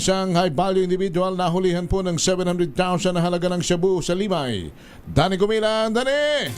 Isang high-value individual na hulihan po ng 700,000 na halaga ng shabu sa Limay. Dani Gumilan, Dani!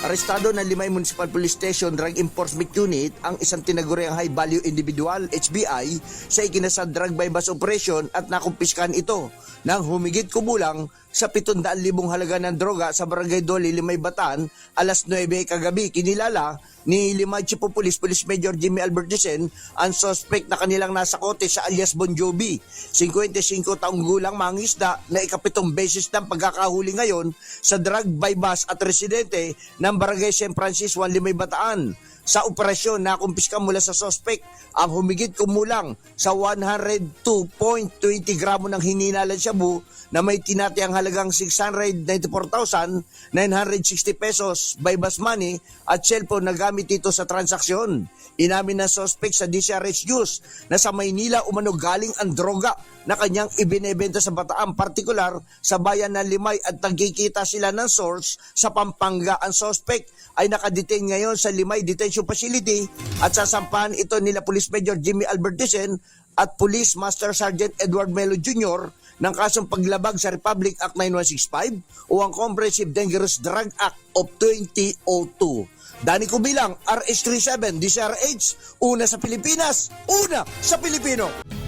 Arestado ng Limay Municipal Police Station Drug Enforcement Unit ang isang tinaguriang high-value individual, HBI, sa ikinasad drug bypass operation at nakumpiskan ito ng humigit kumulang sa 700,000 halaga ng droga sa Barangay Doli, Limay, Bataan, alas 9 kagabi. Kinilala ni Limay Chief of Police, Police Major Jimmy Albertisen, ang suspect na kanilang nasa kote sa alias Bon Jovi. 55 taong gulang mangisda na ikapitong beses ng pagkakahuli ngayon sa drug bypass at residente ng Barangay St. Francis, Limay, Bataan. Sa operasyon, nakumpiska mula sa suspect ang humigit kumulang sa 102.20 gramo ng hininalang shabu na may tinatayang halagang 694,960 pesos bypass money at cellphone na gamit ito sa transaksyon. Inamin ng suspect sa DCRH News na sa Maynila umano galing ang droga na kanyang ibinebenta sa Bataan, partikular sa bayan ng Limay, at nagkikita sila ng source sa Pampanga. Ang suspect ay nakadetain ngayon sa Limay Detention Facility at sasampahan ito nila Police Major Jimmy Albertisen at Police Master Sergeant Edward Melo Jr. ng kasong paglabag sa Republic Act 9165 o ang Comprehensive Dangerous Drug Act of 2002. Dani Kubilang, RH37, DCRH, una sa Pilipinas, una sa Pilipino.